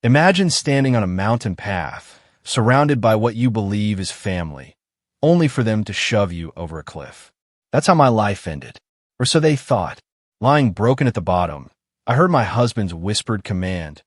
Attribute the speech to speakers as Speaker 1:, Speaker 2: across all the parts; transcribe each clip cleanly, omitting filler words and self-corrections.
Speaker 1: Imagine standing on a mountain path, surrounded by what you believe is family, only for them to shove you over a cliff. That's how my life ended, or so they thought. Lying broken at the bottom, I heard my husband's whispered command,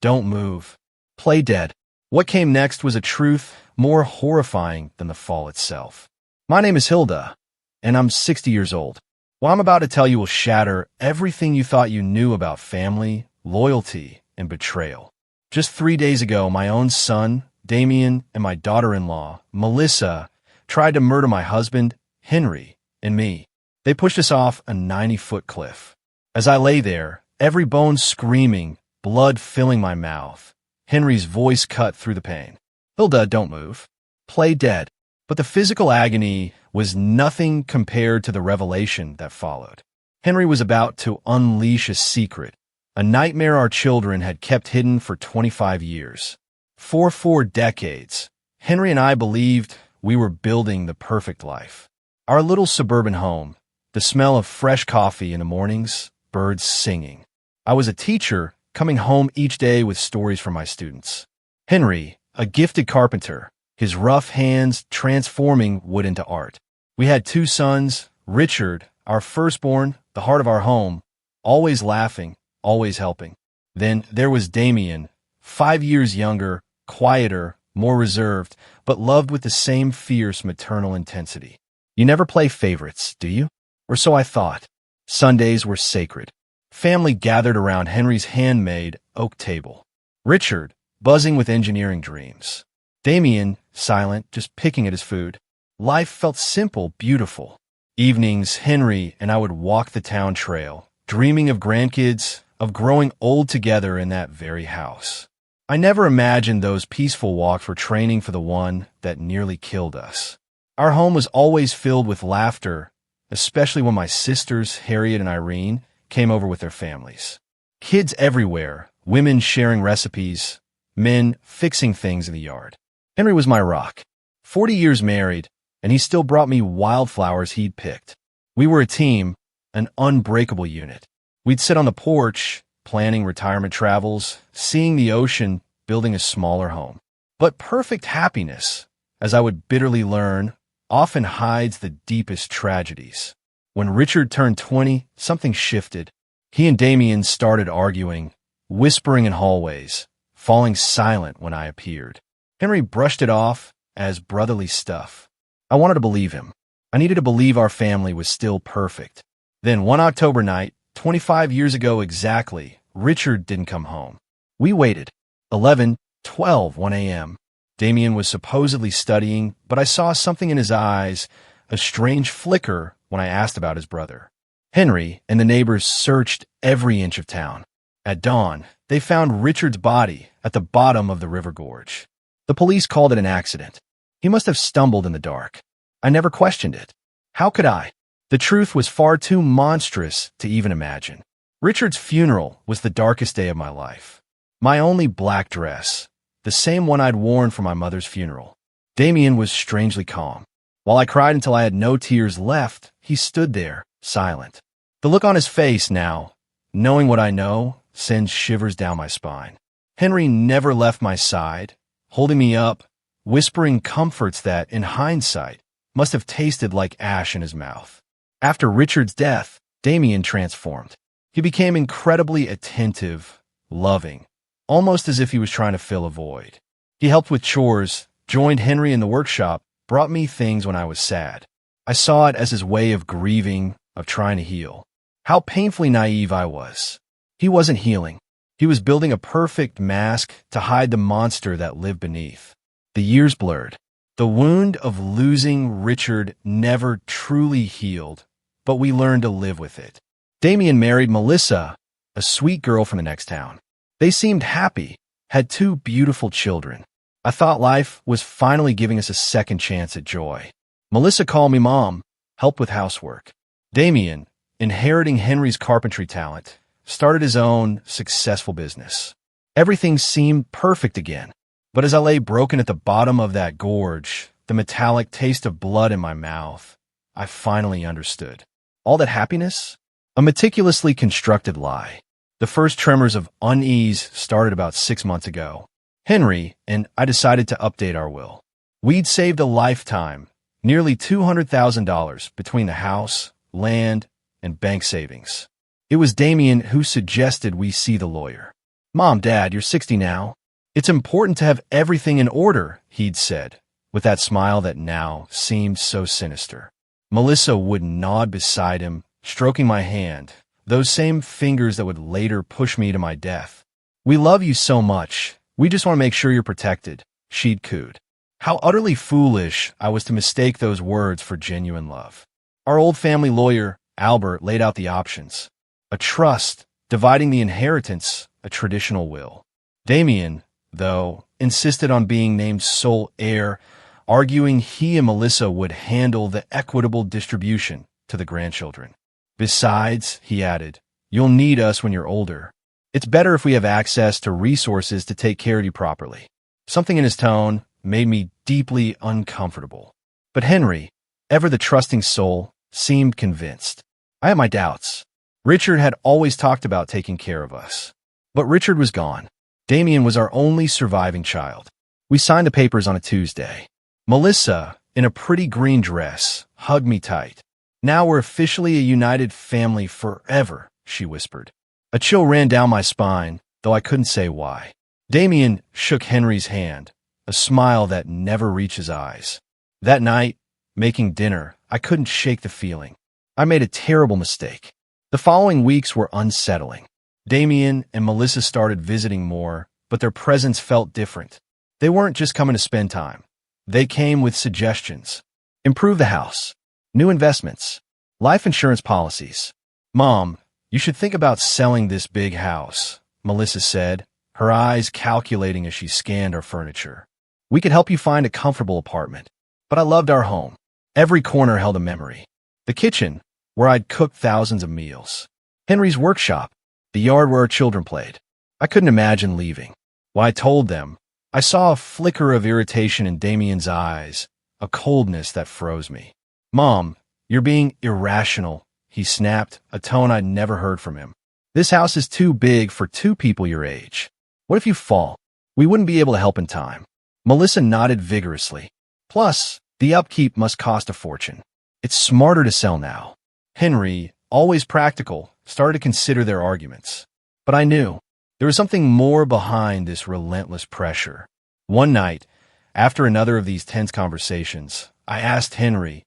Speaker 1: "Don't move. Play dead." What came next was a truth more horrifying than the fall itself. My name is Hilda, and I'm 60 years old. What I'm about to tell you will shatter everything you thought you knew about family, loyalty, and betrayal. Just 3 days ago, my own son, Damien, and my daughter-in-law, Melissa, tried to murder my husband, Henry, and me. They pushed us off a 90-foot cliff. As I lay there, every bone screaming, blood filling my mouth, Henry's voice cut through the pain. "Hilda, don't move. Play dead." But the physical agony was nothing compared to the revelation that followed. Henry was about to unleash a secret, a nightmare our children had kept hidden for 25 years. For 4 decades, Henry and I believed we were building the perfect life. Our little suburban home, the smell of fresh coffee in the mornings, birds singing. I was a teacher coming home each day with stories from my students. Henry, a gifted carpenter, his rough hands transforming wood into art. We had 2 sons, Richard, our firstborn, the heart of our home, always laughing, always helping. Then there was Damien, 5 years younger, quieter, more reserved, but loved with the same fierce maternal intensity. You never play favorites, do you? Or so I thought. Sundays were sacred. Family gathered around Henry's handmade oak table. Richard, buzzing with engineering dreams. Damien, silent, just picking at his food. Life felt simple, beautiful. Evenings, Henry and I would walk the town trail, dreaming of grandkids, of growing old together in that very house. I never imagined those peaceful walks were training for the one that nearly killed us. Our home was always filled with laughter, especially when my sisters, Harriet and Irene, came over with their families. Kids everywhere, women sharing recipes, men fixing things in the yard. Henry was my rock. 40 years married, and he still brought me wildflowers he'd picked. We were a team, an unbreakable unit. We'd sit on the porch, planning retirement travels, seeing the ocean, building a smaller home. But perfect happiness, as I would bitterly learn, often hides the deepest tragedies. When Richard turned 20, something shifted. He and Damien started arguing, whispering in hallways, falling silent when I appeared. Henry brushed it off as brotherly stuff. I wanted to believe him. I needed to believe our family was still perfect. Then one October night, 25 years ago exactly, Richard didn't come home. We waited. 11, 12, 1 a.m. Damien was supposedly studying, but I saw something in his eyes, a strange flicker when I asked about his brother. Henry and the neighbors searched every inch of town. At dawn, they found Richard's body at the bottom of the river gorge. The police called it an accident. He must have stumbled in the dark. I never questioned it. How could I? The truth was far too monstrous to even imagine. Richard's funeral was the darkest day of my life. My only black dress, the same one I'd worn for my mother's funeral. Damien was strangely calm. While I cried until I had no tears left, he stood there, silent. The look on his face now, knowing what I know, sends shivers down my spine. Henry never left my side, holding me up, whispering comforts that, in hindsight, must have tasted like ash in his mouth. After Richard's death, Damien transformed. He became incredibly attentive, loving, almost as if he was trying to fill a void. He helped with chores, joined Henry in the workshop, brought me things when I was sad. I saw it as his way of grieving, of trying to heal. How painfully naive I was. He wasn't healing. He was building a perfect mask to hide the monster that lived beneath. The years blurred. The wound of losing Richard never truly healed, but we learned to live with it. Damien married Melissa, a sweet girl from the next town. They seemed happy, had 2 beautiful children. I thought life was finally giving us a second chance at joy. Melissa called me mom, helped with housework. Damien, inheriting Henry's carpentry talent, started his own successful business. Everything seemed perfect again. But as I lay broken at the bottom of that gorge, the metallic taste of blood in my mouth, I finally understood. All that happiness? A meticulously constructed lie. The first tremors of unease started about 6 months ago. Henry and I decided to update our will. We'd saved a lifetime, nearly $200,000 between the house, land, and bank savings. It was Damien who suggested we see the lawyer. "Mom, Dad, you're 60 now. It's important to have everything in order," he'd said, with that smile that now seemed so sinister. Melissa would nod beside him, stroking my hand, those same fingers that would later push me to my death. "We love you so much. We just want to make sure you're protected," she'd cooed. How utterly foolish I was to mistake those words for genuine love. Our old family lawyer, Albert, laid out the options. A trust, dividing the inheritance, a traditional will. Damien, though, insisted on being named sole heir, arguing he and Melissa would handle the equitable distribution to the grandchildren. "Besides," he added, "you'll need us when you're older. It's better if we have access to resources to take care of you properly." Something in his tone made me deeply uncomfortable. But Henry, ever the trusting soul, seemed convinced. I had my doubts. Richard had always talked about taking care of us. But Richard was gone. Damien was our only surviving child. We signed the papers on a Tuesday. Melissa, in a pretty green dress, hugged me tight. "Now we're officially a united family forever," she whispered. A chill ran down my spine, though I couldn't say why. Damien shook Henry's hand, a smile that never reached his eyes. That night, making dinner, I couldn't shake the feeling. I made a terrible mistake. The following weeks were unsettling. Damien and Melissa started visiting more, but their presence felt different. They weren't just coming to spend time. They came with suggestions. Improve the house. New investments. Life insurance policies. "Mom, you should think about selling this big house," Melissa said, her eyes calculating as she scanned our furniture. "We could help you find a comfortable apartment." But I loved our home. Every corner held a memory. The kitchen, where I'd cooked thousands of meals. Henry's workshop, the yard where our children played. I couldn't imagine leaving. When I told them, I saw a flicker of irritation in Damien's eyes, a coldness that froze me. "Mom, you're being irrational," he snapped, a tone I'd never heard from him. "This house is too big for two people your age. What if you fall? We wouldn't be able to help in time." Melissa nodded vigorously. "Plus, the upkeep must cost a fortune. It's smarter to sell now." Henry, always practical, started to consider their arguments. But I knew there was something more behind this relentless pressure. One night, after another of these tense conversations, I asked Henry,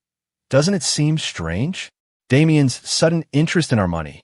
Speaker 1: "Doesn't it seem strange? Damien's sudden interest in our money."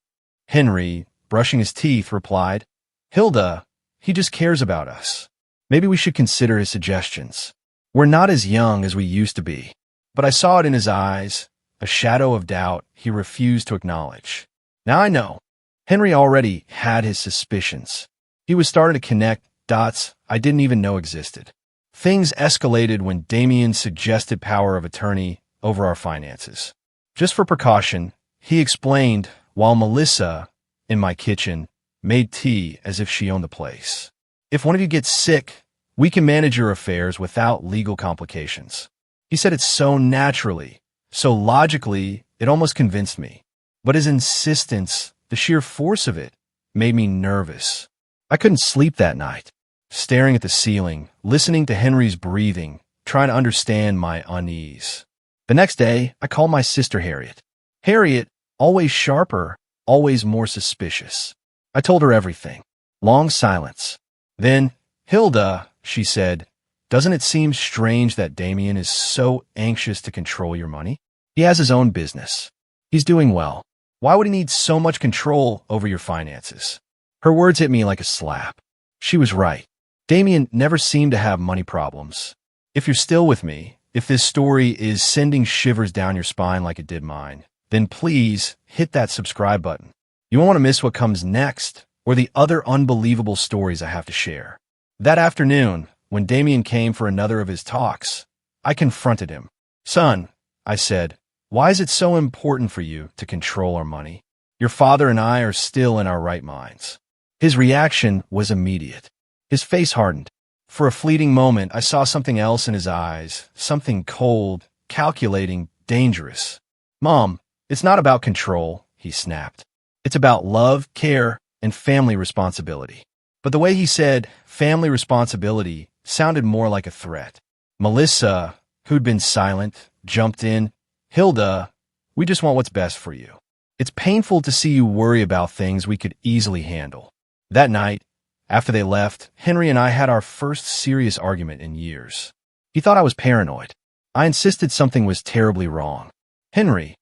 Speaker 1: Henry, brushing his teeth, replied, "Hilda, he just cares about us. Maybe we should consider his suggestions. We're not as young as we used to be." But I saw it in his eyes, a shadow of doubt he refused to acknowledge. Now I know. Henry already had his suspicions. He was starting to connect dots I didn't even know existed. Things escalated when Damien suggested power of attorney over our finances. Just for precaution, he explained while Melissa, in my kitchen, made tea as if she owned the place. "If one of you gets sick, we can manage your affairs without legal complications." He said it so naturally, so logically, it almost convinced me. But his insistence, the sheer force of it, made me nervous. I couldn't sleep that night, staring at the ceiling, listening to Henry's breathing, trying to understand my unease. The next day, I called my sister Harriet. Harriet, always sharper, always more suspicious. I told her everything. Long silence. Then, "Hilda," she said, "doesn't it seem strange that Damien is so anxious to control your money? He has his own business. He's doing well. Why would he need so much control over your finances?" Her words hit me like a slap. She was right. Damien never seemed to have money problems. If you're still with me, if this story is sending shivers down your spine like it did mine, then please hit that subscribe button. You won't want to miss what comes next or the other unbelievable stories I have to share. That afternoon, when Damien came for another of his talks, I confronted him. "Son," I said, "why is it so important for you to control our money? Your father and I are still in our right minds." His reaction was immediate. His face hardened. For a fleeting moment, I saw something else in his eyes, something cold, calculating, dangerous. "Mom, it's not about control," he snapped. "It's about love, care, and family responsibility. But the way he said family responsibility sounded more like a threat. Melissa, who'd been silent, jumped in. Hilda, we just want what's best for you. It's painful to see you worry about things we could easily handle. That night, after they left, Henry and I had our first serious argument in years. He thought I was paranoid. I insisted something was terribly wrong. Henry,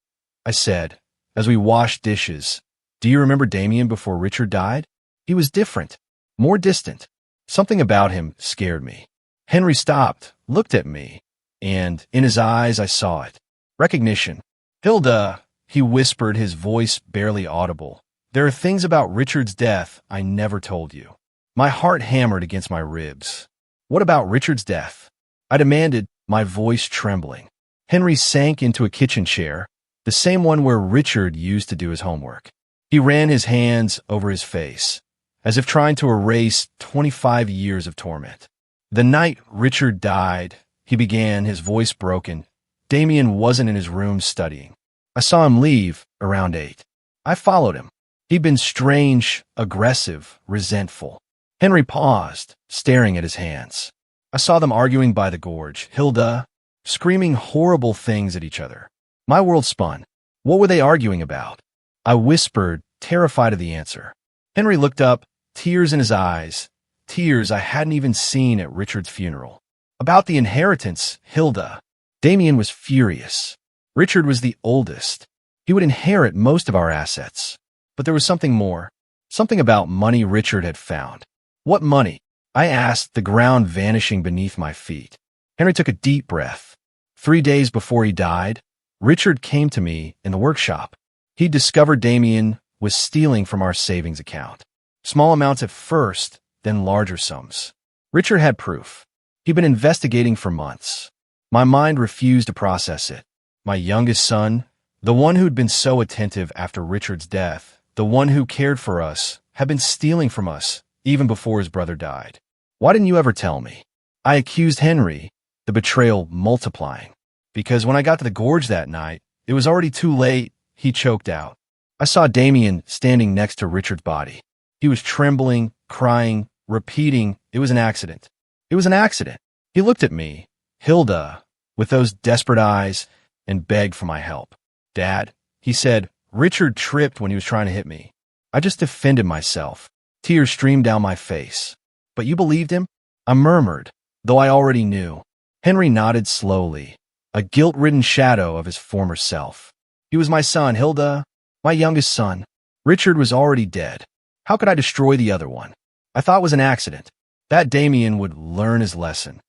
Speaker 1: I said, as we washed dishes, do you remember Damien before Richard died? He was different, more distant. Something about him scared me. Henry stopped, looked at me, and in his eyes I saw it. Recognition. Hilda, he whispered, his voice barely audible. There are things about Richard's death I never told you. My heart hammered against my ribs. What about Richard's death? I demanded, my voice trembling. Henry sank into a kitchen chair, the same one where Richard used to do his homework. He ran his hands over his face, as if trying to erase 25 years of torment. The night Richard died, he began, his voice broken. Damien wasn't in his room studying. I saw him leave around 8. I followed him. He'd been strange, aggressive, resentful. Henry paused, staring at his hands. I saw them arguing by the gorge, Hilda, screaming horrible things at each other. My world spun. What were they arguing about? I whispered, terrified of the answer. Henry looked up, tears in his eyes, tears I hadn't even seen at Richard's funeral. About the inheritance, Hilda. Damien was furious. Richard was the oldest. He would inherit most of our assets. But there was something more, something about money Richard had found. What money? I asked, the ground vanishing beneath my feet. Henry took a deep breath. 3 days before he died, Richard came to me in the workshop. He discovered Damien was stealing from our savings account. Small amounts at first, then larger sums. Richard had proof. He'd been investigating for months. My mind refused to process it. My youngest son, the one who'd been so attentive after Richard's death, the one who cared for us, had been stealing from us even before his brother died. Why didn't you ever tell me? I accused Henry, the betrayal multiplying. Because when I got to the gorge that night, it was already too late, he choked out. I saw Damien standing next to Richard's body. He was trembling, crying, repeating, it was an accident. It was an accident. He looked at me, Hilda, with those desperate eyes, and begged for my help. Dad, he said, Richard tripped when he was trying to hit me. I just defended myself. Tears streamed down my face. But you believed him? I murmured, though I already knew. Henry nodded slowly, a guilt-ridden shadow of his former self. He was my son, Hilda, my youngest son. Richard was already dead. How could I destroy the other one? I thought it was an accident. That Damien would learn his lesson.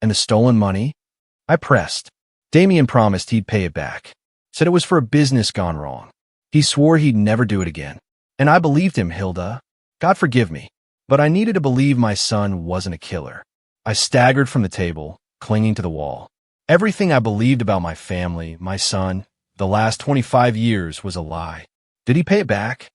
Speaker 1: And the stolen money? I pressed. Damien promised he'd pay it back. Said it was for a business gone wrong. He swore he'd never do it again. And I believed him, Hilda. God forgive me. But I needed to believe my son wasn't a killer. I staggered from the table, clinging to the wall. Everything I believed about my family, my son, the last 25 years was a lie. Did he pay it back?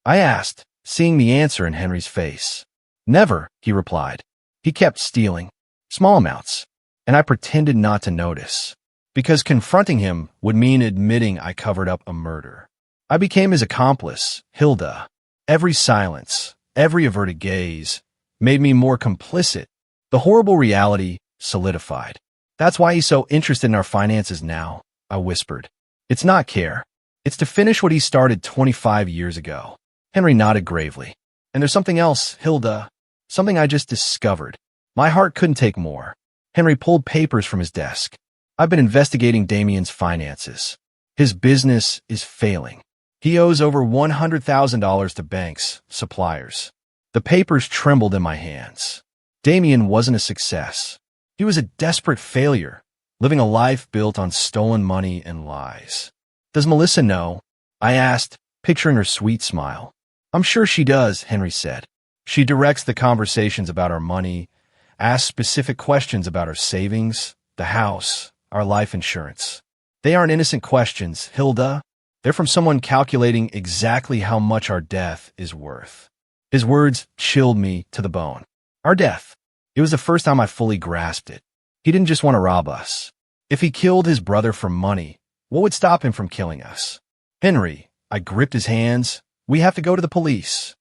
Speaker 1: I asked, seeing the answer in Henry's face. Never, he replied. He kept stealing. Small amounts. And I pretended not to notice. Because confronting him would mean admitting I covered up a murder. I became his accomplice, Hilda. Every silence, every averted gaze, made me more complicit. The horrible reality solidified. That's why he's so interested in our finances now, I whispered. It's not care. It's to finish what he started 25 years ago. Henry nodded gravely. And there's something else, Hilda. Something I just discovered. My heart couldn't take more. Henry pulled papers from his desk. I've been investigating Damien's finances. His business is failing. He owes over $100,000 to banks, suppliers. The papers trembled in my hands. Damien wasn't a success. He was a desperate failure, living a life built on stolen money and lies. Does Melissa know? I asked, picturing her sweet smile. I'm sure she does, Henry said. She directs the conversations about our money, asks specific questions about our savings, the house, our life insurance. They aren't innocent questions, Hilda. They're from someone calculating exactly how much our death is worth. His words chilled me to the bone. Our death. It was the first time I fully grasped it. He didn't just want to rob us. If he killed his brother for money, what would stop him from killing us? Henry, I gripped his hands. We have to go to the police.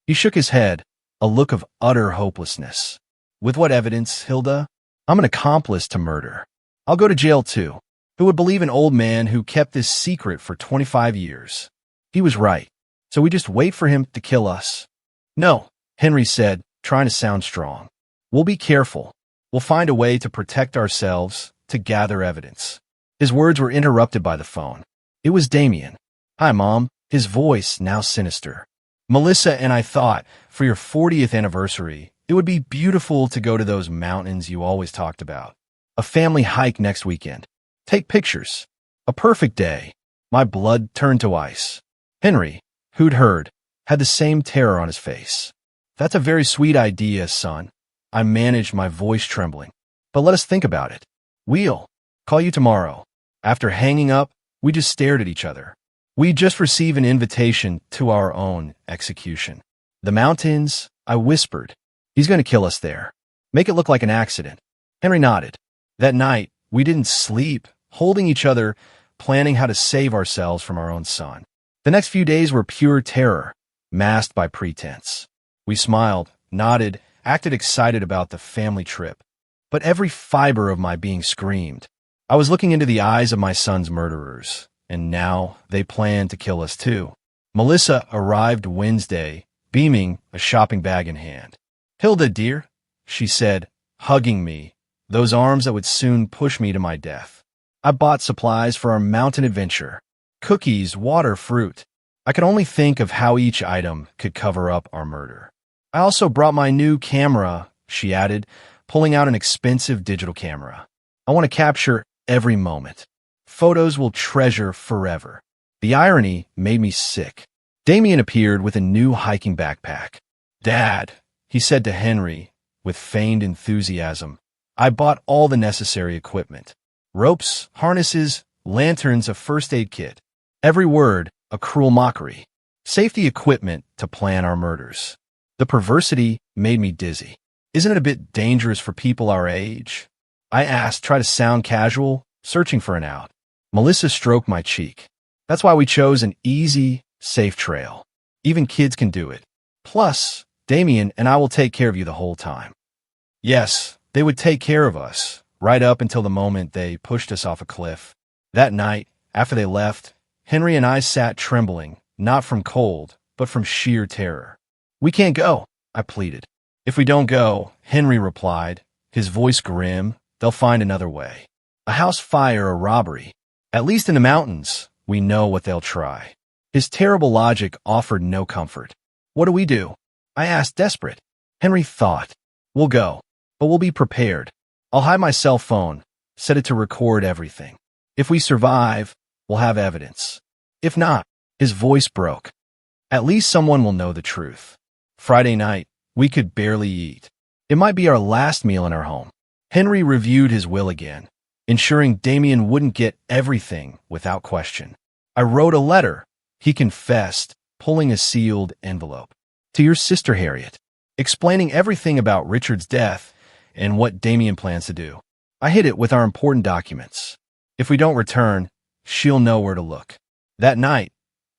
Speaker 1: He shook his head, a look of utter hopelessness. With what evidence, Hilda? I'm an accomplice to murder. I'll go to jail too. Who would believe an old man who kept this secret for 25 years? He was right. So we just wait for him to kill us? No, Henry said, trying to sound strong. We'll be careful. We'll find a way to protect ourselves, to gather evidence. His words were interrupted by the phone. It was Damien. Hi, Mom. His voice now sinister. Melissa and I thought, for your 40th anniversary, it would be beautiful to go to those mountains you always talked about. A family hike next weekend. Take pictures. A perfect day. My blood turned to ice. Henry, who'd heard, had the same terror on his face. That's a very sweet idea, son. I managed, my voice trembling. But let us think about it. We'll call you tomorrow. After hanging up, we just stared at each other. We just received an invitation to our own execution. The mountains, I whispered. He's going to kill us there. Make it look like an accident. Henry nodded. That night, we didn't sleep, holding each other, planning how to save ourselves from our own son. The next few days were pure terror, masked by pretense. We smiled, nodded, acted excited about the family trip. But every fiber of my being screamed. I was looking into the eyes of my son's murderers, and now they planned to kill us too. Melissa arrived Wednesday, beaming, a shopping bag in hand. Hilda, dear, she said, hugging me, those arms that would soon push me to my death. I bought supplies for our mountain adventure. Cookies, water, fruit. I could only think of how each item could cover up our murder. I also brought my new camera, she added, pulling out an expensive digital camera. I want to capture every moment. Photos we'll treasure forever. The irony made me sick. Damien appeared with a new hiking backpack. Dad, he said to Henry, with feigned enthusiasm, I bought all the necessary equipment. Ropes, harnesses, lanterns, a first aid kit. Every word, a cruel mockery. Safety equipment to plan our murders. The perversity made me dizzy. Isn't it a bit dangerous for people our age? I asked, try to sound casual, searching for an out. Melissa stroked my cheek. That's why we chose an easy, safe trail. Even kids can do it. Plus, Damien and I will take care of you the whole time. Yes, they would take care of us, right up until the moment they pushed us off a cliff. That night, after they left, Henry and I sat trembling, not from cold, but from sheer terror. We can't go, I pleaded. If we don't go, Henry replied, his voice grim, they'll find another way. A house fire, a robbery. At least in the mountains, we know what they'll try. His terrible logic offered no comfort. What do we do? I asked, desperate. Henry thought. We'll go, but we'll be prepared. I'll hide my cell phone, set it to record everything. If we survive, we'll have evidence. If not, his voice broke. At least someone will know the truth. Friday night, we could barely eat. It might be our last meal in our home. Henry reviewed his will again, ensuring Damien wouldn't get everything without question. I wrote a letter, he confessed, pulling a sealed envelope. To your sister Harriet, explaining everything about Richard's death and what Damien plans to do. I hid it with our important documents. If we don't return, she'll know where to look. That night,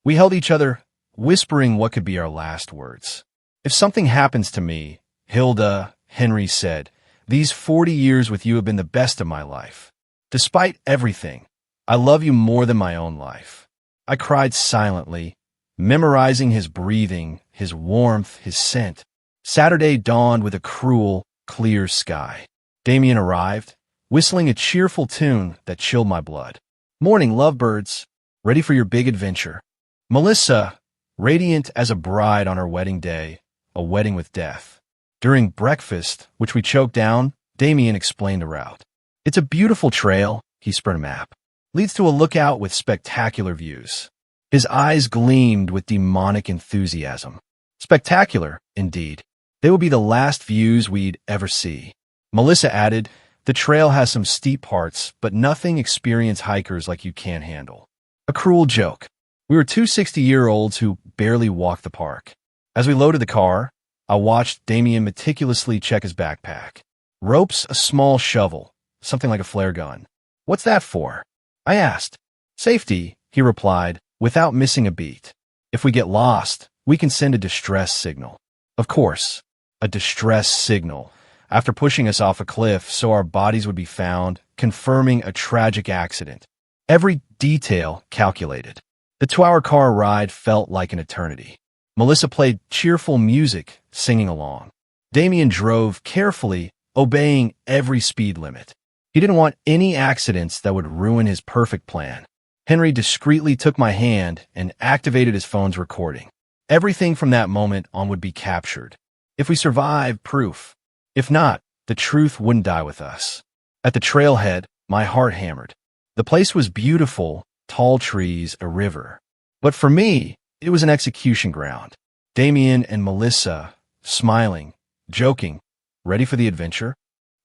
Speaker 1: we held each other, whispering what could be our last words. If something happens to me, Hilda, Henry said, these 40 years with you have been the best of my life. Despite everything, I love you more than my own life. I cried silently, memorizing his breathing, his warmth, his scent. Saturday dawned with a cruel, clear sky. Damien arrived, whistling a cheerful tune that chilled my blood. Morning, lovebirds, ready for your big adventure. Melissa, radiant as a bride on her wedding day, a wedding with death. During breakfast, which we choked down, Damien explained the route. It's a beautiful trail, he spread a map. Leads to a lookout with spectacular views. His eyes gleamed with demonic enthusiasm. Spectacular, indeed. They would be the last views we'd ever see. Melissa added, the trail has some steep parts, but nothing experienced hikers like you can't handle. A cruel joke. We were two 60-year-olds who barely walked the park. As we loaded the car, I watched Damien meticulously check his backpack. Ropes, a small shovel, something like a flare gun. What's that for? I asked. Safety, he replied, without missing a beat. If we get lost, We can send a distress signal. Of course, a distress signal. After pushing us off a cliff so our bodies would be found, confirming a tragic accident. Every detail calculated. The 2-hour car ride felt like an eternity. Melissa played cheerful music, singing along. Damien drove carefully, obeying every speed limit. He didn't want any accidents that would ruin his perfect plan. Henry discreetly took my hand and activated his phone's recording. Everything from that moment on would be captured. If we survived, proof. If not, the truth wouldn't die with us. At the trailhead, my heart hammered. The place was beautiful, tall trees, a river. But for me, it was an execution ground. Damien and Melissa, smiling, joking, ready for the adventure.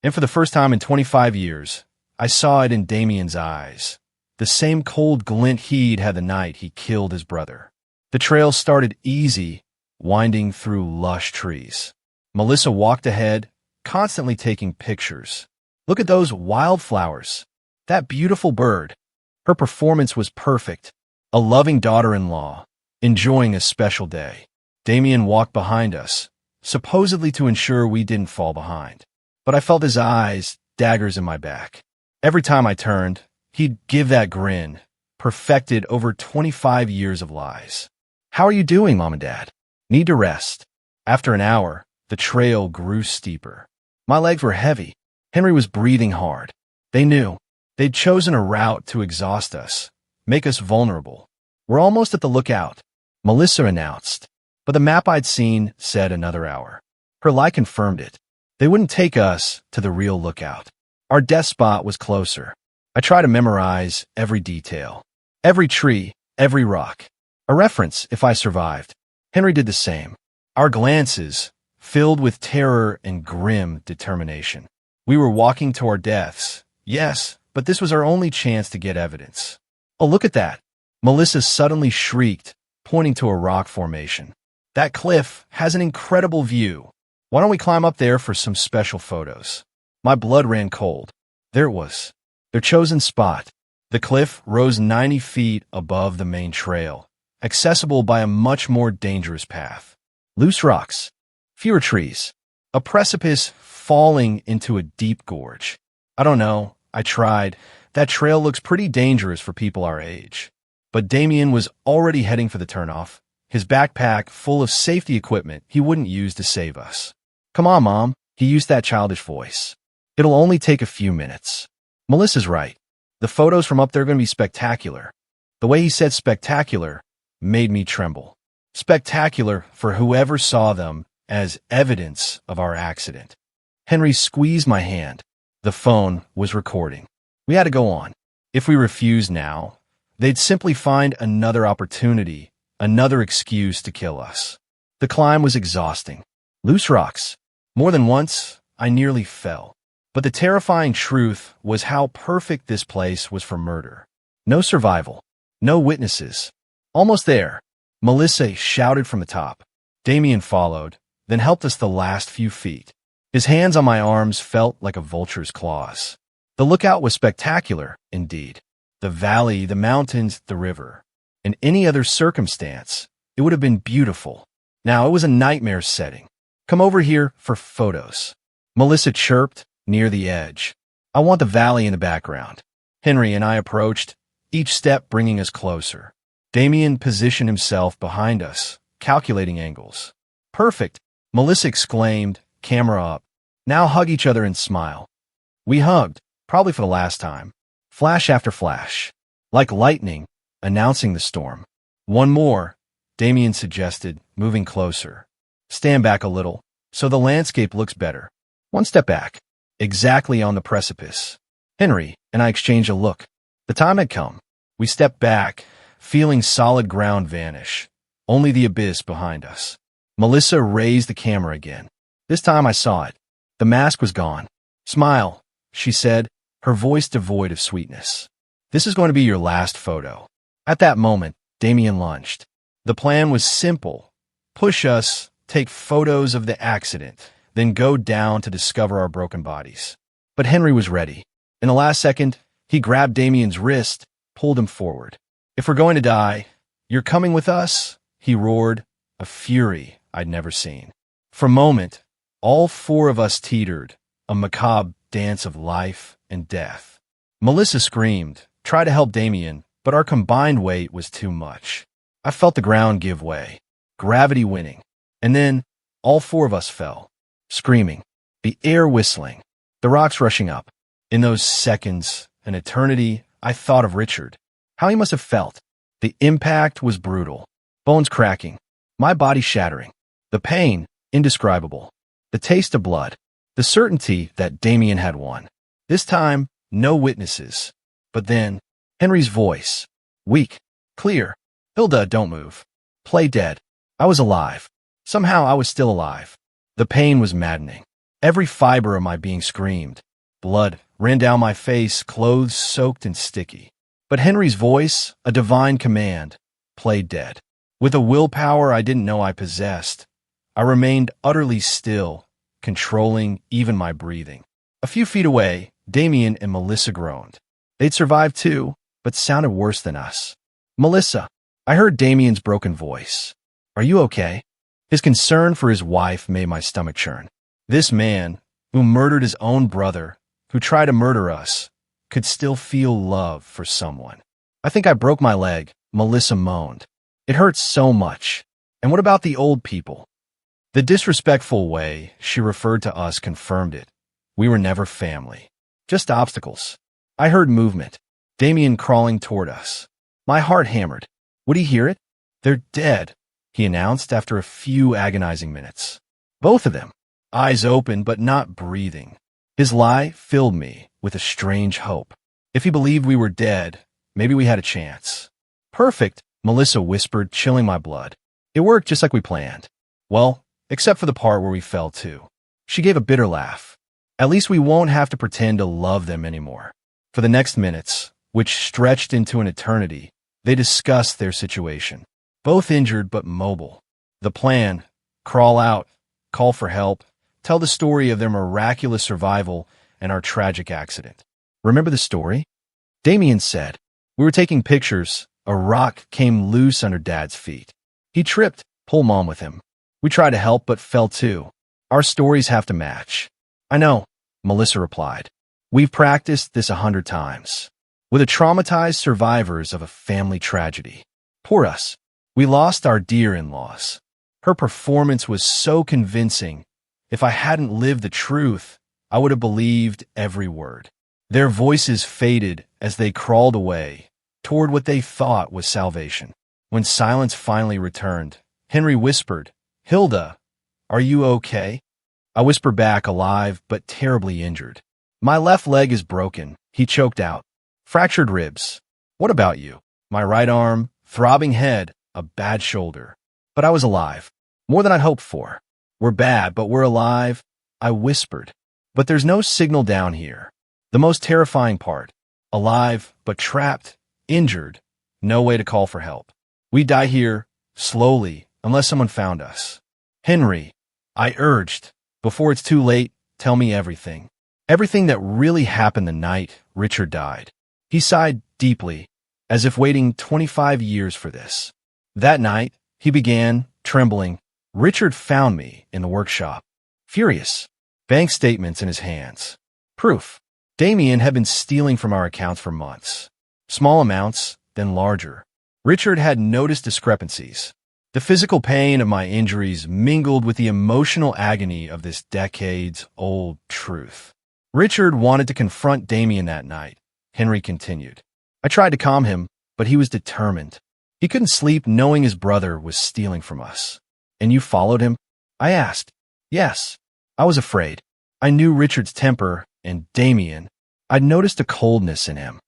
Speaker 1: And for the first time in 25 years, I saw it in Damien's eyes. The same cold glint he'd had the night he killed his brother. The trail started easy, winding through lush trees. Melissa walked ahead, constantly taking pictures. Look at those wildflowers. That beautiful bird. Her performance was perfect. A loving daughter-in-law, enjoying a special day. Damien walked behind us, supposedly to ensure we didn't fall behind. But I felt his eyes, daggers in my back. Every time I turned, he'd give that grin, perfected over 25 years of lies. How are you doing, Mom and Dad? Need to rest. After an hour, the trail grew steeper. My legs were heavy. Henry was breathing hard. They knew. They'd chosen a route to exhaust us, make us vulnerable. We're almost at the lookout, Melissa announced. But the map I'd seen said another hour. Her lie confirmed it. They wouldn't take us to the real lookout. Our death spot was closer. I tried to memorize every detail. Every tree, every rock. A reference if I survived. Henry did the same. Our glances, filled with terror and grim determination. We were walking to our deaths, yes, but this was our only chance to get evidence. Oh, look at that. Melissa suddenly shrieked, pointing to a rock formation. That cliff has an incredible view. Why don't we climb up there for some special photos? My blood ran cold. There it was. Their chosen spot. The cliff rose 90 feet above the main trail, accessible by a much more dangerous path. Loose rocks. Fewer trees. A precipice falling into a deep gorge. I don't know. I tried. That trail looks pretty dangerous for people our age. But Damien was already heading for the turnoff, his backpack full of safety equipment he wouldn't use to save us. Come on, Mom. He used that childish voice. It'll only take a few minutes. Melissa's right. The photos from up there are going to be spectacular. The way he said spectacular made me tremble. Spectacular for whoever saw them as evidence of our accident. Henry squeezed my hand. The phone was recording. We had to go on. If we refused now, they'd simply find another opportunity, another excuse to kill us. The climb was exhausting. Loose rocks. More than once, I nearly fell. But the terrifying truth was how perfect this place was for murder. No survival. No witnesses. Almost there. Melissa shouted from the top. Damien followed, then helped us the last few feet. His hands on my arms felt like a vulture's claws. The lookout was spectacular, indeed. The valley, the mountains, the river. In any other circumstance, it would have been beautiful. Now it was a nightmare setting. Come over here for photos. Melissa chirped near the edge. I want the valley in the background. Henry and I approached, each step bringing us closer. Damien positioned himself behind us, calculating angles. Perfect, Melissa exclaimed, camera up. Now hug each other and smile. We hugged, probably for the last time. Flash after flash. Like lightning, announcing the storm. One more, Damien suggested, moving closer. Stand back a little, so the landscape looks better. One step back, exactly on the precipice. Henry and I exchanged a look. The time had come. We stepped back, feeling solid ground vanish. Only the abyss behind us. Melissa raised the camera again. This time I saw it. The mask was gone. Smile, she said, her voice devoid of sweetness. This is going to be your last photo. At that moment, Damien lunged. The plan was simple. Push us, take photos of the accident, then go down to discover our broken bodies. But Henry was ready. In the last second, he grabbed Damien's wrist, pulled him forward. If we're going to die, you're coming with us? He roared, a fury I'd never seen. For a moment, all four of us teetered, a macabre dance of life and death. Melissa screamed, tried to help Damien, but our combined weight was too much. I felt the ground give way, gravity winning, and then all four of us fell, screaming, the air whistling, the rocks rushing up. In those seconds, an eternity, I thought of Richard, how he must have felt. The impact was brutal, bones cracking, my body shattering, the pain indescribable, the taste of blood, the certainty that Damien had won. This time, no witnesses. But then, Henry's voice, weak, clear. Hilda, don't move. Play dead. I was alive. Somehow I was still alive. The pain was maddening. Every fiber of my being screamed. Blood ran down my face, clothes soaked and sticky. But Henry's voice, a divine command, played dead. With a willpower I didn't know I possessed, I remained utterly still, controlling even my breathing. A few feet away, Damien and Melissa groaned. They'd survived too, but sounded worse than us. Melissa, I heard Damien's broken voice. Are you okay? His concern for his wife made my stomach churn. This man, who murdered his own brother, who tried to murder us, could still feel love for someone. I think I broke my leg, Melissa moaned. It hurts so much. And what about the old people? The disrespectful way she referred to us confirmed it. We were never family. Just obstacles. I heard movement. Damien crawling toward us. My heart hammered. Would he hear it? They're dead, he announced after a few agonizing minutes. Both of them, eyes open but not breathing. His lie filled me with a strange hope. If he believed we were dead, maybe we had a chance. Perfect, Melissa whispered, chilling my blood. It worked just like we planned. Well, except for the part where we fell too. She gave a bitter laugh. At least we won't have to pretend to love them anymore. For the next minutes, which stretched into an eternity, they discussed their situation. Both injured but mobile. The plan, crawl out, call for help, tell the story of their miraculous survival and our tragic accident. Remember the story? Damien said. We were taking pictures. A rock came loose under Dad's feet. He tripped, pulled Mom with him. We tried to help but fell too. Our stories have to match. I know, Melissa replied. We've practiced this 100 times. With the traumatized survivors of a family tragedy. Poor us. We lost our dear-in-laws. Her performance was so convincing. If I hadn't lived the truth, I would have believed every word. Their voices faded as they crawled away toward what they thought was salvation. When silence finally returned, Henry whispered, Hilda, are you okay? I whispered back, alive but terribly injured. My left leg is broken, he choked out. Fractured ribs. What about you? My right arm, throbbing head, a bad shoulder. But I was alive. More than I'd hoped for. We're bad, but we're alive, I whispered. But there's no signal down here. The most terrifying part. Alive, but trapped, injured, no way to call for help. We die here, slowly, unless someone found us. Henry, I urged, before it's too late, tell me everything. Everything that really happened the night Richard died. He sighed deeply, as if waiting 25 years for this. That night, he began, trembling. Richard found me in the workshop. Furious. Bank statements in his hands. Proof. Damien had been stealing from our accounts for months. Small amounts, then larger. Richard had noticed discrepancies. The physical pain of my injuries mingled with the emotional agony of this decades-old truth. Richard wanted to confront Damien that night, Henry continued. I tried to calm him, but he was determined. He couldn't sleep knowing his brother was stealing from us. And you followed him? I asked. Yes. I was afraid. I knew Richard's temper, and Damien. I'd noticed a coldness in him.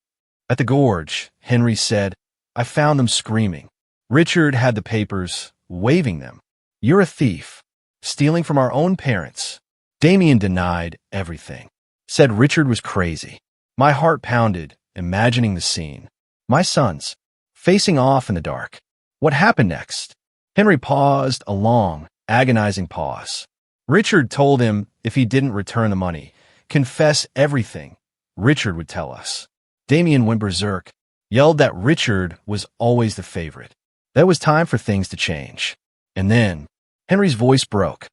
Speaker 1: At the gorge, Henry said, I found them screaming. Richard had the papers, waving them. You're a thief, stealing from our own parents. Damien denied everything. Said Richard was crazy. My heart pounded, imagining the scene. My sons, facing off in the dark. What happened next? Henry paused, a long, agonizing pause. Richard told him if he didn't return the money, confess everything, Richard would tell us. Damien went berserk, yelled that Richard was always the favorite. That was time for things to change. And then, Henry's voice broke.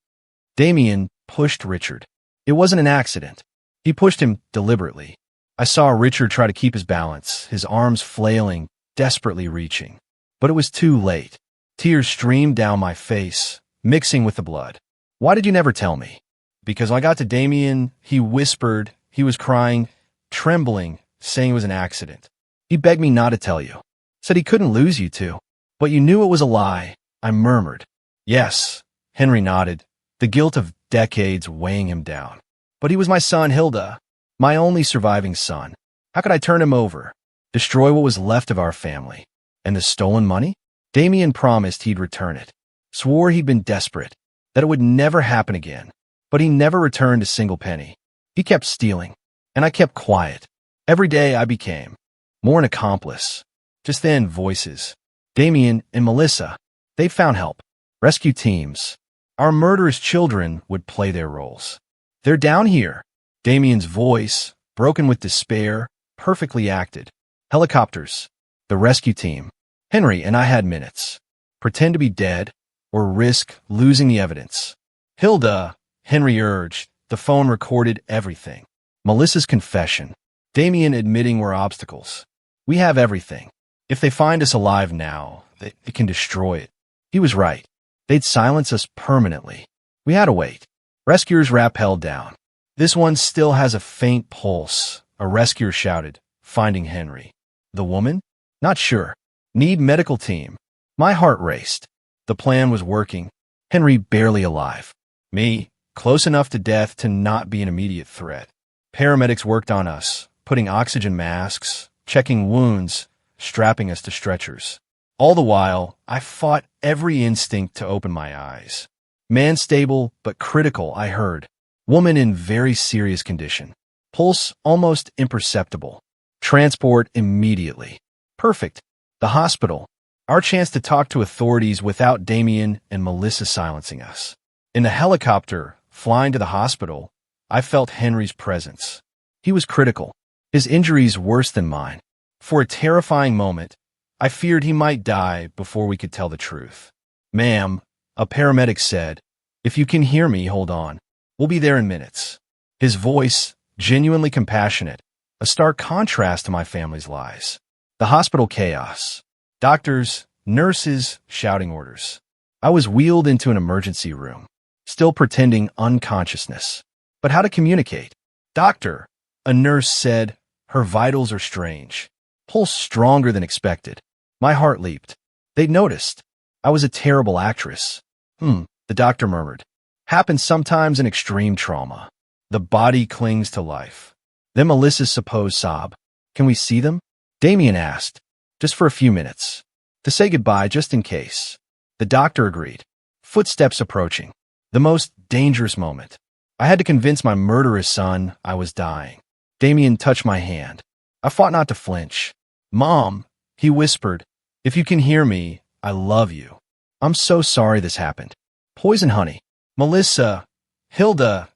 Speaker 1: Damien pushed Richard. It wasn't an accident. He pushed him deliberately. I saw Richard try to keep his balance, his arms flailing, desperately reaching. But it was too late. Tears streamed down my face, mixing with the blood. Why did you never tell me? Because when I got to Damien, he whispered, he was crying, trembling, saying it was an accident. He begged me not to tell you. Said he couldn't lose you two. But you knew it was a lie, I murmured. Yes, Henry nodded, the guilt of decades weighing him down. But he was my son, Hilda, my only surviving son. How could I turn him over? Destroy what was left of our family? And the stolen money? Damien promised he'd return it. Swore he'd been desperate, that it would never happen again. But he never returned a single penny. He kept stealing, and I kept quiet. Every day I became more an accomplice. Just then, voices. Damien and Melissa, they found help. Rescue teams. Our murderous children would play their roles. They're down here. Damien's voice, broken with despair, perfectly acted. Helicopters. The rescue team. Henry and I had minutes. Pretend to be dead, or risk losing the evidence. Hilda, Henry urged. The phone recorded everything. Melissa's confession. Damien admitting we're obstacles. We have everything. If they find us alive now, they can destroy it. He was right. They'd silence us permanently. We had to wait. Rescuers rappelled down. This one still has a faint pulse, a rescuer shouted, finding Henry. The woman? Not sure. Need medical team. My heart raced. The plan was working. Henry barely alive. Me, close enough to death to not be an immediate threat. Paramedics worked on us, putting oxygen masks, checking wounds, strapping us to stretchers. All the while, I fought every instinct to open my eyes. Man stable, but critical, I heard. Woman in very serious condition. Pulse almost imperceptible. Transport immediately. Perfect. The hospital. Our chance to talk to authorities without Damien and Melissa silencing us. In the helicopter, flying to the hospital, I felt Henry's presence. He was critical. His injuries worse than mine. For a terrifying moment, I feared he might die before we could tell the truth. Ma'am, a paramedic said, if you can hear me, hold on. We'll be there in minutes. His voice, genuinely compassionate, a stark contrast to my family's lies. The hospital chaos. Doctors, nurses, shouting orders. I was wheeled into an emergency room, still pretending unconsciousness. But how to communicate? Doctor, a nurse said, her vitals are strange. Pulse stronger than expected. My heart leaped. They'd noticed. I was a terrible actress. The doctor murmured. Happens sometimes in extreme trauma. The body clings to life. Then Melissa's supposed sob. Can we see them? Damien asked. Just for a few minutes. To say goodbye just in case. The doctor agreed. Footsteps approaching. The most dangerous moment. I had to convince my murderous son I was dying. Damien touched my hand. I fought not to flinch. Mom, he whispered, if you can hear me, I love you. I'm so sorry this happened. Poison honey. Melissa, Hilda,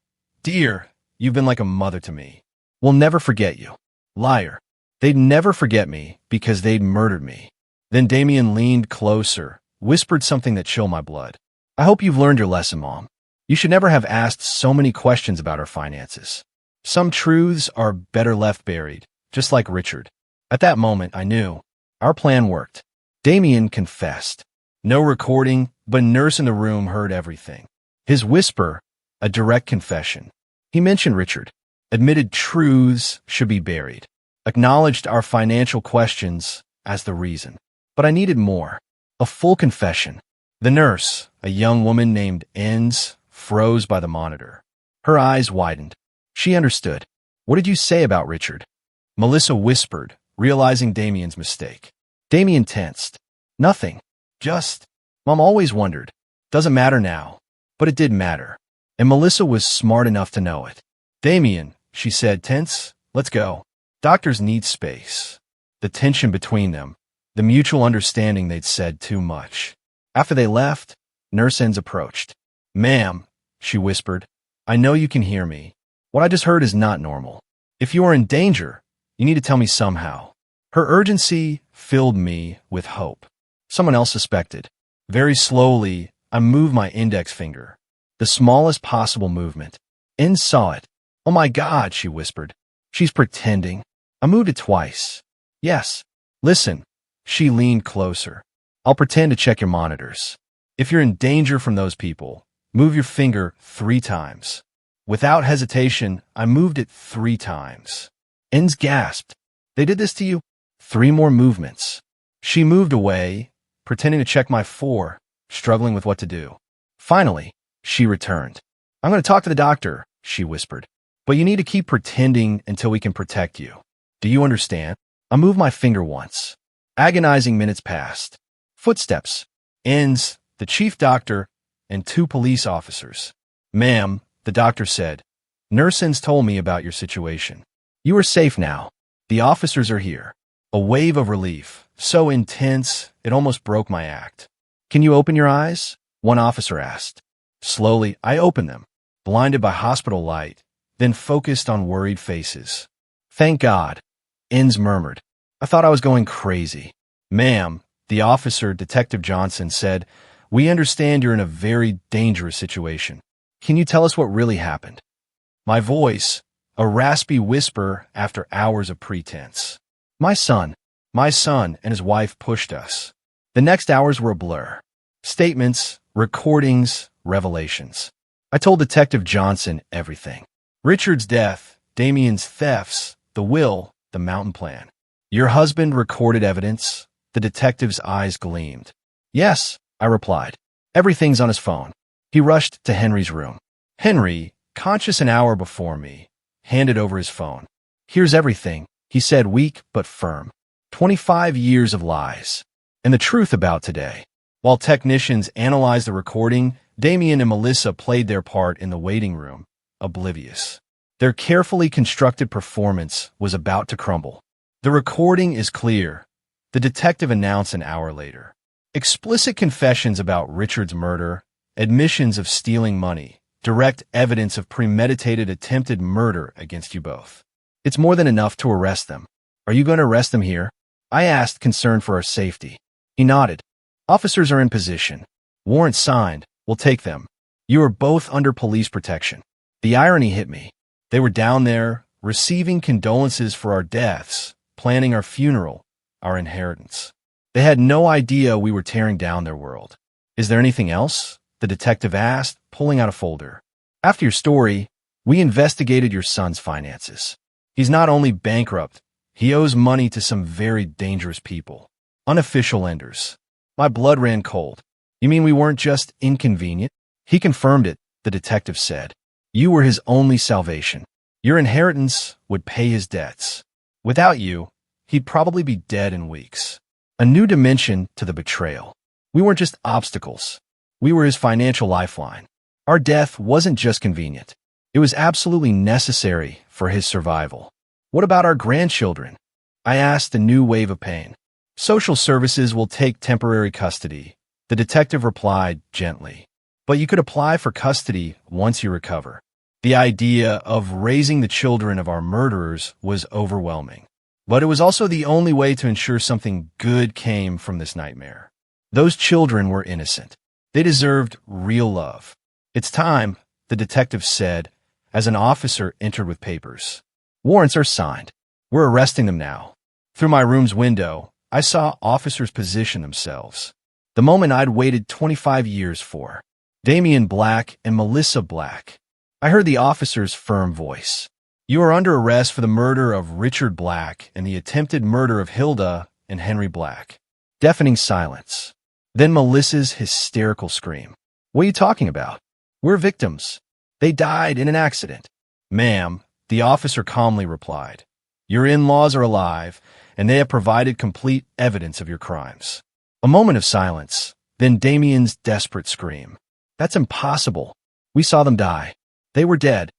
Speaker 1: dear, you've been like a mother to me. We'll never forget you. Liar. They'd never forget me because they'd murdered me. Then Damien leaned closer, whispered something that chilled my blood. I hope you've learned your lesson, Mom. You should never have asked so many questions about our finances. Some truths are better left buried, just like Richard. At that moment, I knew. Our plan worked. Damien confessed. No recording, but a nurse in the room heard everything. His whisper, a direct confession. He mentioned Richard, admitted truths should be buried, acknowledged our financial questions as the reason. But I needed more. A full confession. The nurse, a young woman named Enns, froze by the monitor. Her eyes widened. She understood. What did you say about Richard? Melissa whispered, realizing Damien's mistake. Damien tensed. Nothing. Just. Mom always wondered. Doesn't matter now. But it did matter. And Melissa was smart enough to know it. Damien, she said, tense, let's go. Doctors need space. The tension between them, the mutual understanding they'd said too much. After they left, Nurse Enns approached. Ma'am, she whispered, I know you can hear me. What I just heard is not normal. If you are in danger, you need to tell me somehow. Her urgency filled me with hope. Someone else suspected. Very slowly, I moved my index finger. The smallest possible movement. Inns saw it. "Oh my God," she whispered. "She's pretending." I moved it twice. "Yes. Listen." She leaned closer. "I'll pretend to check your monitors. If you're in danger from those people, move your finger 3 times. Without hesitation, I moved it 3 times. Inns gasped. "They did this to you?" 3 more movements. She moved away, pretending to check my 4, struggling with what to do. Finally, she returned. "I'm going to talk to the doctor," she whispered. "But you need to keep pretending until we can protect you. Do you understand?" I moved my finger once. Agonizing minutes passed. Footsteps. Inns, the chief doctor, and 2 police officers. "Ma'am," the doctor said, "Nurse Inns told me about your situation. You are safe now. The officers are here." A wave of relief, so intense it almost broke my act. "Can you open your eyes?" one officer asked. Slowly, I opened them, blinded by hospital light, then focused on worried faces. "Thank God," Inns murmured. "I thought I was going crazy." "Ma'am," the officer, Detective Johnson, said, "we understand you're in a very dangerous situation. Can you tell us what really happened?" My voice, a raspy whisper after hours of pretense. My son and his wife pushed us. The next hours were a blur. Statements, recordings, revelations. I told Detective Johnson everything. Richard's death, Damien's thefts, the will, the mountain plan. "Your husband recorded evidence?" The detective's eyes gleamed. "Yes," I replied. "Everything's on his phone." He rushed to Henry's room. Henry, conscious an hour before me, handed over his phone. "Here's everything," he said, weak but firm. 25 years of lies. And the truth about today. While technicians analyzed the recording, Damien and Melissa played their part in the waiting room, oblivious. Their carefully constructed performance was about to crumble. "The recording is clear," the detective announced an hour later. "Explicit confessions about Richard's murder, admissions of stealing money, direct evidence of premeditated attempted murder against you both. It's more than enough to arrest them." "Are you going to arrest them here?" I asked, concerned for our safety. He nodded. "Officers are in position. Warrant signed. We'll take them. You are both under police protection." The irony hit me. They were down there, receiving condolences for our deaths, planning our funeral, our inheritance. They had no idea we were tearing down their world. "Is there anything else?" the detective asked, pulling out a folder. "After your story, we investigated your son's finances. He's not only bankrupt, he owes money to some very dangerous people. Unofficial lenders." My blood ran cold. "You mean we weren't just inconvenient?" He confirmed it, the detective said. "You were his only salvation. Your inheritance would pay his debts. Without you, he'd probably be dead in weeks." A new dimension to the betrayal. We weren't just obstacles. We were his financial lifeline. Our death wasn't just convenient. It was absolutely necessary for his survival. "What about our grandchildren?" I asked, a new wave of pain. "Social services will take temporary custody," the detective replied gently. "But you could apply for custody once you recover." The idea of raising the children of our murderers was overwhelming. But it was also the only way to ensure something good came from this nightmare. Those children were innocent. They deserved real love. "It's time," the detective said, as an officer entered with papers. "Warrants are signed. We're arresting them now." Through my room's window, I saw officers position themselves. The moment I'd waited 25 years for. Damien Black and Melissa Black. I heard the officer's firm voice. "You are under arrest for the murder of Richard Black and the attempted murder of Hilda and Henry Black." Deafening silence. Then Melissa's hysterical scream. "What are you talking about? We're victims. They died in an accident." "Ma'am," the officer calmly replied, "your in-laws are alive, and they have provided complete evidence of your crimes." A moment of silence, then Damien's desperate scream. "That's impossible. We saw them die. They were dead."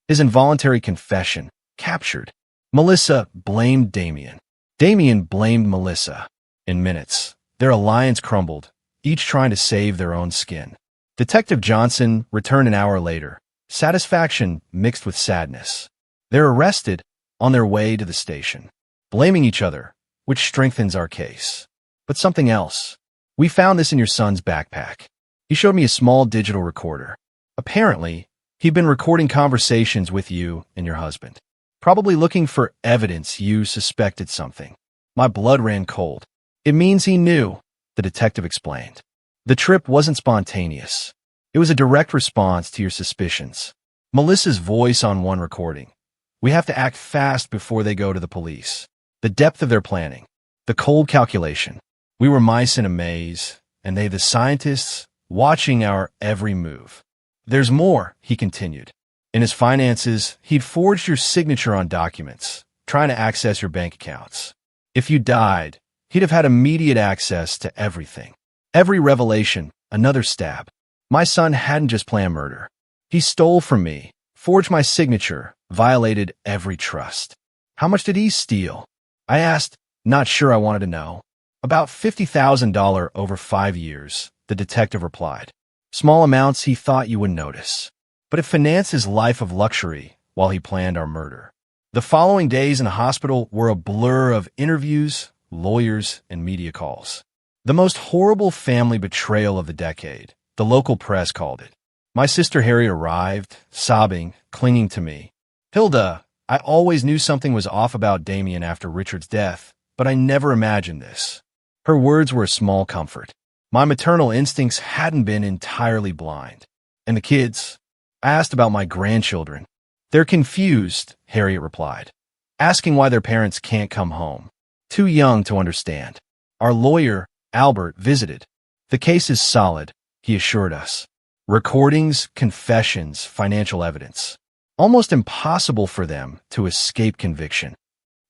Speaker 1: His involuntary confession, captured. Melissa blamed Damien. Damien blamed Melissa. In minutes, their alliance crumbled, each trying to save their own skin. Detective Johnson returned an hour later, satisfaction mixed with sadness. They're arrested, on their way to the station, blaming each other, which strengthens our case. But something else. "We found this in your son's backpack. He showed me a small digital recorder. Apparently, he'd been recording conversations with you and your husband, probably looking for evidence you suspected something. My blood ran cold. It means he knew, the detective explained. The trip wasn't spontaneous. It was a direct response to your suspicions. Melissa's voice on one recording. We have to act fast before they go to the police. The depth of their planning. The cold calculation. We were mice in a maze, and they the scientists watching our every move. There's more, he continued. In his finances, he'd forged your signature on documents, trying to access your bank accounts. If you died, he'd have had immediate access to everything. Every revelation, another stab. My son hadn't just planned murder. He stole from me, forged my signature, violated every trust. How much did he steal? I asked, not sure I wanted to know. About $50,000 over 5 years, the detective replied. Small amounts he thought you would notice. But it financed his life of luxury while he planned our murder. The following days in the hospital were a blur of interviews, lawyers, and media calls. The most horrible family betrayal of the decade, the local press called it. My sister Harriet arrived, sobbing, clinging to me. Hilda, I always knew something was off about Damien after Richard's death, but I never imagined this. Her words were a small comfort. My maternal instincts hadn't been entirely blind. And the kids? I asked about my grandchildren. They're confused, Harriet replied, asking why their parents can't come home. Too young to understand. Our lawyer, Albert, visited. The case is solid, he assured us. Recordings, confessions, financial evidence. Almost impossible for them to escape conviction.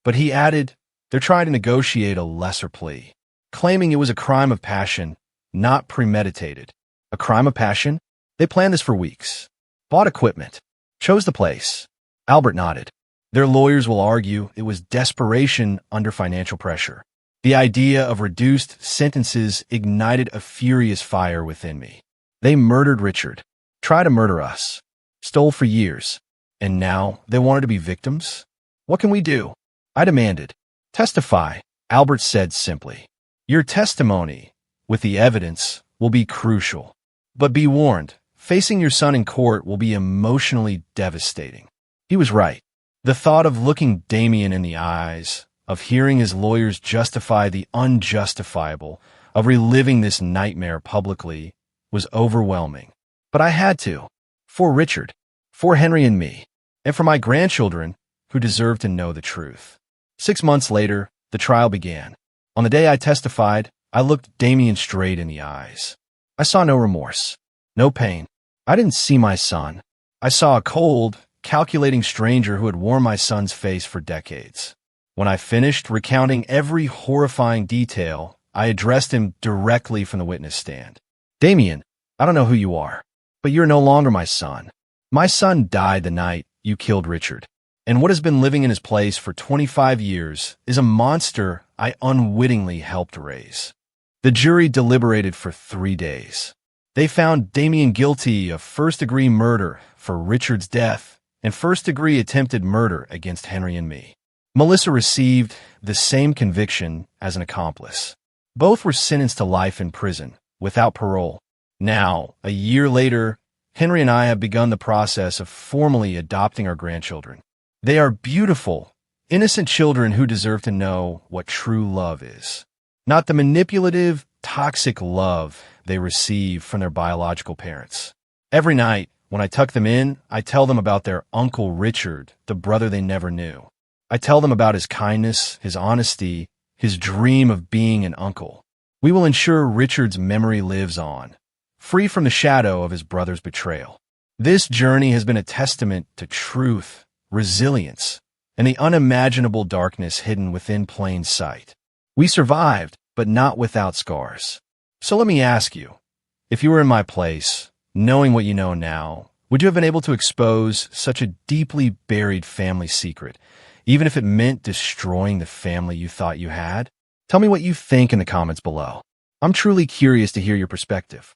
Speaker 1: But he added, they're trying to negotiate a lesser plea, claiming it was a crime of passion, not premeditated. A crime of passion? They planned this for weeks. Bought equipment. Chose the place. Albert nodded. Their lawyers will argue it was desperation under financial pressure. The idea of reduced sentences ignited a furious fire within me. They murdered Richard. Tried to murder us. Stole for years. And now they wanted to be victims? What can we do? I demanded. Testify, Albert said simply. Your testimony, with the evidence, will be crucial. But be warned, facing your son in court will be emotionally devastating. He was right. The thought of looking Damien in the eyes, of hearing his lawyers justify the unjustifiable, of reliving this nightmare publicly, was overwhelming. But I had to. For Richard, for Henry and me, and for my grandchildren who deserve to know the truth. 6 months later, the trial began. On the day I testified, I looked Damien straight in the eyes. I saw no remorse, no pain. I didn't see my son. I saw a cold, calculating stranger who had worn my son's face for decades. When I finished recounting every horrifying detail, I addressed him directly from the witness stand. Damien, I don't know who you are, but you're no longer my son. My son died the night you killed Richard, and what has been living in his place for 25 years is a monster I unwittingly helped raise. The jury deliberated for 3 days. They found Damien guilty of first-degree murder for Richard's death and first-degree attempted murder against Henry and me. Melissa received the same conviction as an accomplice. Both were sentenced to life in prison, without parole. Now, a year later, Henry and I have begun the process of formally adopting our grandchildren. They are beautiful, innocent children who deserve to know what true love is. Not the manipulative, toxic love they receive from their biological parents. Every night, when I tuck them in, I tell them about their Uncle Richard, the brother they never knew. I tell them about his kindness, his honesty, his dream of being an uncle. We will ensure Richard's memory lives on, free from the shadow of his brother's betrayal. This journey has been a testament to truth, resilience, and the unimaginable darkness hidden within plain sight. We survived, but not without scars. So let me ask you, if you were in my place, knowing what you know now, would you have been able to expose such a deeply buried family secret, even if it meant destroying the family you thought you had? Tell me what you think in the comments below. I'm truly curious to hear your perspective.